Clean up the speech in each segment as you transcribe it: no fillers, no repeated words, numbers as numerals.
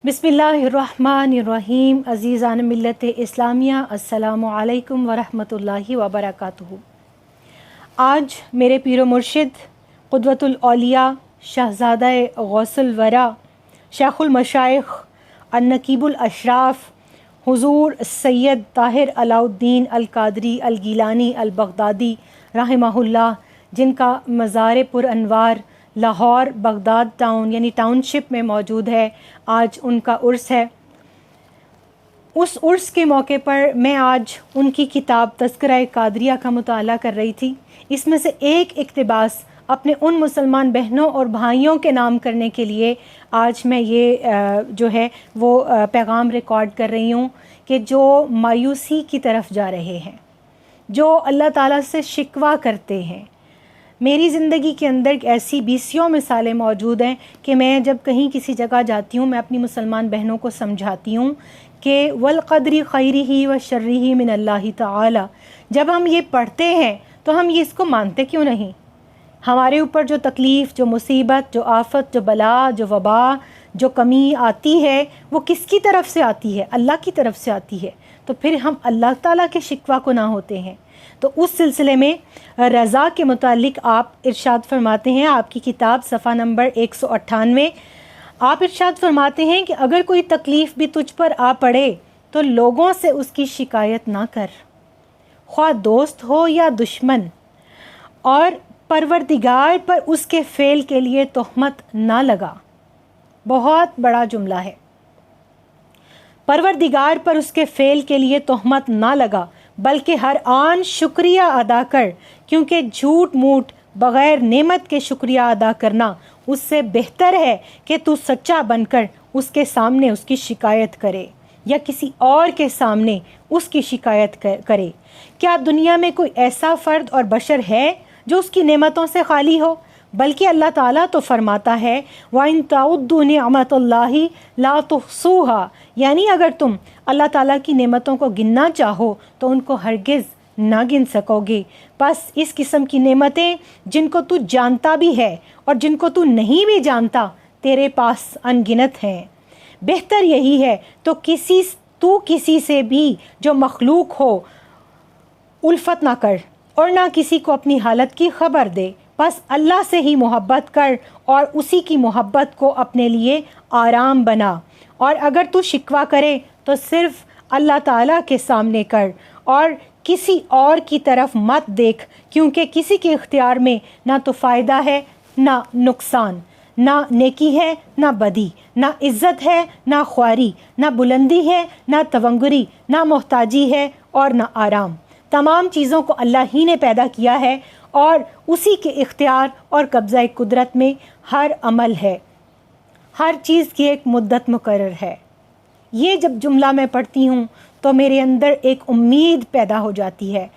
बिस्मिल्लाहिर्रहमानिर्रहीम। अज़ीज़ान मिल्लत इस्लामिया, अस्सलामु अलैकुम वरहमतुल्लाहि वबरकातुहू। आज मेरे पीरो मुर्शिद क़ुदवतुल औलिया शहज़ादा गौसुल वरा शेखुल मशाइख अन्नकीबुल अशराफ हुज़ूर सैयद ताहिर अलाउद्दीन अल क़ादरी अल गीलानी अल बगदादी रहमहुल्लाह, जिनका मज़ार पुर अनवार लाहौर बगदाद टाउन यानी टाउनशिप में मौजूद है, आज उनका उर्स है। उस उर्स के मौके पर मैं आज उनकी किताब तज़किरा क़ादरिया का मुताला कर रही थी। इसमें से एक इक़्तिबास अपने उन मुसलमान बहनों और भाइयों के नाम करने के लिए आज मैं ये जो है वो पैगाम रिकॉर्ड कर रही हूँ कि जो मायूसी की तरफ जा रहे हैं, जो अल्लाह ताला से शिकवा करते हैं। मेरी ज़िंदगी के अंदर ऐसी बीसियों मिसालें मौजूद हैं कि मैं जब कहीं किसी जगह जाती हूँ, मैं अपनी मुसलमान बहनों को समझाती हूँ कि वल क़द्री ख़ैरिही व शर्रिही मिनल्लाहि तआला। जब हम ये पढ़ते हैं तो हम ये इसको मानते क्यों नहीं? हमारे ऊपर जो तकलीफ़, जो मुसीबत, जो आफत, जो बला, जो वबा, जो कमी आती है वो किसकी तरफ से आती है? अल्लाह की तरफ से आती है। तो फिर हम अल्लाह ताला के शिकवा को ना होते हैं। तो उस सिलसिले में रज़ा के मुतालिक आप इरशाद फरमाते हैं, आपकी किताब सफ़ा नंबर 198, आप इरशाद फरमाते हैं कि अगर कोई तकलीफ़ भी तुझ पर आ पड़े तो लोगों से उसकी शिकायत ना कर, ख्वाह दोस्त हो या दुश्मन, और परवरदिगार पर उसके फ़ेल के लिए तोहमत ना लगा। बहुत बड़ा जुमला है। परवरदिगार पर उसके फ़ेल के लिए तोहमत ना लगा, बल्कि हर आन शुक्रिया अदा कर, क्योंकि झूठ मूठ बग़ैर नेमत के शुक्रिया अदा करना उससे बेहतर है कि तू सच्चा बनकर उसके सामने उसकी शिकायत करे या किसी और के सामने उसकी शिकायत करे। क्या दुनिया में कोई ऐसा फ़र्द और बशर है जो उसकी नेमतों से खाली हो? बल्कि अल्लाह ताला तो फरमाता है व इन तउद्दू निअमतुल्लाहि ला तुहसूहा, यानी अगर तुम अल्लाह ताला की नेमतों को गिनना चाहो तो उनको हरगिज़ ना गिन सकोगे। बस इस किस्म की नेमतें जिनको तू जानता भी है और जिनको तू नहीं भी जानता, तेरे पास अनगिनत हैं। बेहतर यही है तो किसी से भी जो मखलूक हो उल्फत ना कर और ना किसी को अपनी हालत की खबर दे। बस अल्लाह से ही मोहब्बत कर और उसी की मोहब्बत को अपने लिए आराम बना। और अगर तू शिकवा करे तो सिर्फ़ अल्लाह ताला के सामने कर और किसी और की तरफ मत देख, क्योंकि किसी के इख्तियार में ना तो फ़ायदा है ना नुकसान, ना नेकी है ना बदी, ना इज़्ज़त है ना ख्वारी, ना बुलंदी है ना तवंगुरी, ना मोहताजी है और ना आराम। तमाम चीज़ों को अल्लाह ही ने पैदा किया है और उसी के इख्तियार और कब्ज़ा कुदरत में हर अमल है। हर चीज़ की एक मुद्दत मुकर्रर है। ये जब जुमला मैं पढ़ती हूँ तो मेरे अंदर एक उम्मीद पैदा हो जाती है।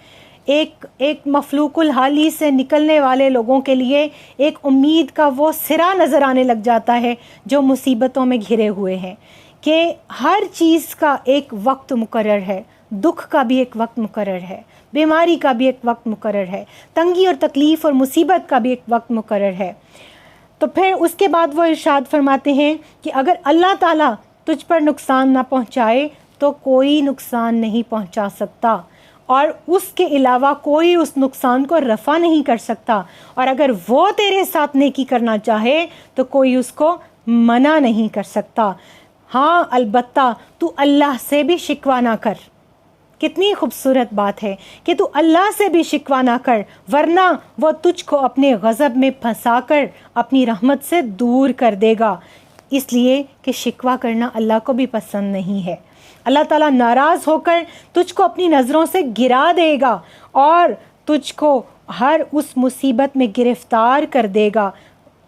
एक मफलूकुल हाली से निकलने वाले लोगों के लिए एक उम्मीद का वो सिरा नज़र आने लग जाता है जो मुसीबतों में घिरे हुए हैं, कि हर चीज़ का एक वक्त मुकर्रर है। दुख का भी एक वक्त मुकर्रर है, बीमारी का भी एक वक्त मुकर्रर है, तंगी और तकलीफ़ और मुसीबत का भी एक वक्त मुकर्रर है। तो फिर उसके बाद वो इरशाद फरमाते हैं कि अगर अल्लाह ताला तुझ पर नुकसान ना पहुँचाए तो कोई नुकसान नहीं पहुँचा सकता, और उसके अलावा कोई उस नुकसान को रफ़ा नहीं कर सकता। और अगर वो तेरे साथ नेकी करना चाहे तो कोई उसको मना नहीं कर सकता। हाँ, अलबत्ता तू अल्लाह से भी शिकवा ना कर। कितनी खूबसूरत बात है कि तू अल्लाह से भी शिकवा ना कर, वरना वो तुझको अपने गज़ब में फंसाकर अपनी रहमत से दूर कर देगा। इसलिए कि शिकवा करना अल्लाह को भी पसंद नहीं है। अल्लाह ताला नाराज़ होकर तुझको अपनी नज़रों से गिरा देगा और तुझको हर उस मुसीबत में गिरफ़्तार कर देगा।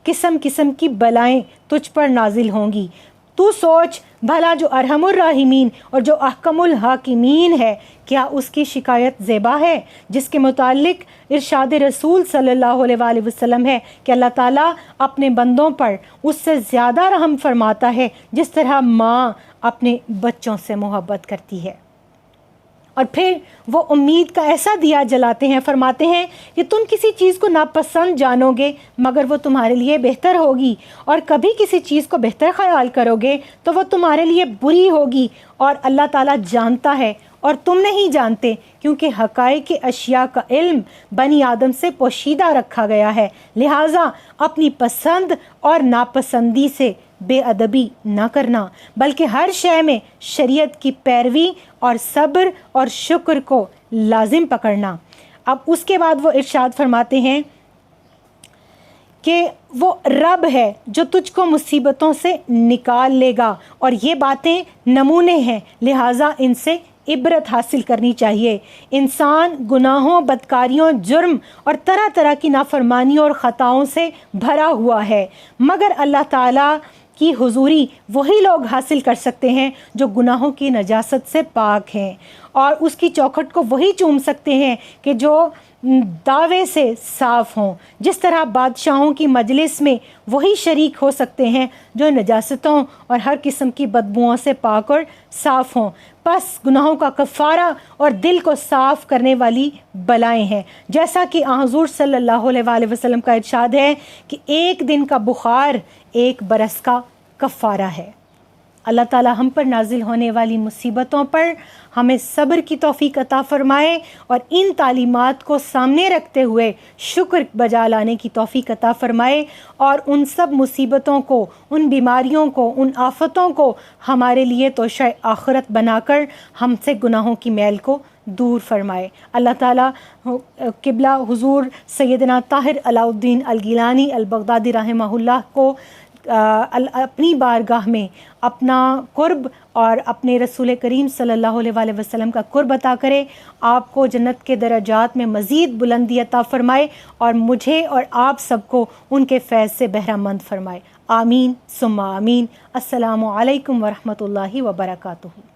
किस्म किस्म की बलाएं तुझ पर नाजिल होंगी। तू सोच भला जो अरहमुर राहिमीन और जो अहकमुल हाकिमीन है, क्या उसकी शिकायत ज़ेबा है, जिसके मुतालिक इरशाद रसूल सल्लल्लाहु अलैहि वसल्लम है कि अल्लाह ताला अपने बंदों पर उससे ज़्यादा रहम फरमाता है जिस तरह माँ अपने बच्चों से मोहब्बत करती है। اور پھر وہ امید کا ایسا دیا جلاتے ہیں، فرماتے ہیں کہ تم کسی چیز کو ناپسند جانو گے مگر وہ تمہارے لیے بہتر ہوگی، اور کبھی کسی چیز کو بہتر خیال کرو گے تو وہ تمہارے لیے بری ہوگی، اور اللہ تعالیٰ جانتا ہے اور تم نہیں جانتے، کیونکہ حقائق اشیاء کا علم بنی آدم سے پوشیدہ رکھا گیا ہے، لہٰذا اپنی پسند اور ناپسندی سے بے ادبی نہ کرنا، بلکہ ہر شے میں شریعت کی پیروی اور صبر اور شکر کو لازم پکڑنا۔ اب اس کے بعد وہ ارشاد فرماتے ہیں کہ وہ رب ہے جو تجھ کو مصیبتوں سے نکال لے گا، اور یہ باتیں نمونے ہیں، لہٰذا ان سے عبرت حاصل کرنی چاہیے۔ انسان گناہوں، بدکاریوں، جرم اور طرح طرح کی نافرمانیوں اور خطاؤں سے بھرا ہوا ہے، مگر اللہ تعالیٰ کی حضوری وہی لوگ حاصل کر سکتے ہیں جو گناہوں کی نجاست سے پاک ہیں، اور اس کی چوکھٹ کو وہی چوم سکتے ہیں کہ جو دعوے سے صاف ہوں۔ جس طرح بادشاہوں کی مجلس میں وہی شریک ہو سکتے ہیں جو نجاستوں اور ہر قسم کی بدبوؤں سے پاک اور صاف ہوں۔ پس گناہوں کا کفارہ اور دل کو صاف کرنے والی بلائیں ہیں، جیسا کہ حضور صلی اللہ علیہ وآلہ وسلم کا ارشاد ہے کہ ایک دن کا بخار ایک برس کا کفارہ ہے۔ اللہ تعالی ہم پر نازل ہونے والی مصیبتوں پر ہمیں صبر کی توفیق عطا فرمائے، اور ان تعلیمات کو سامنے رکھتے ہوئے شکر بجا لانے کی توفیق عطا فرمائے، اور ان سب مصیبتوں کو، ان بیماریوں کو، ان آفتوں کو ہمارے لیے توشہ آخرت بنا کر ہم سے گناہوں کی میل کو دور فرمائے۔ اللہ تعالیٰ قبلہ حضور سیدنا طاہر علاء الدین الگیلانی البغدادی رحمہ اللہ کو اپنی بارگاہ میں اپنا قرب اور اپنے رسول کریم صلی اللہ علیہ وآلہ وسلم کا قرب عطا کرے، آپ کو جنت کے درجات میں مزید بلندی عطا فرمائے، اور مجھے اور آپ سب کو ان کے فیض سے بہرہ مند فرمائے۔ آمین ثم آمین۔ السلام علیکم ورحمۃ اللہ وبرکاتہ۔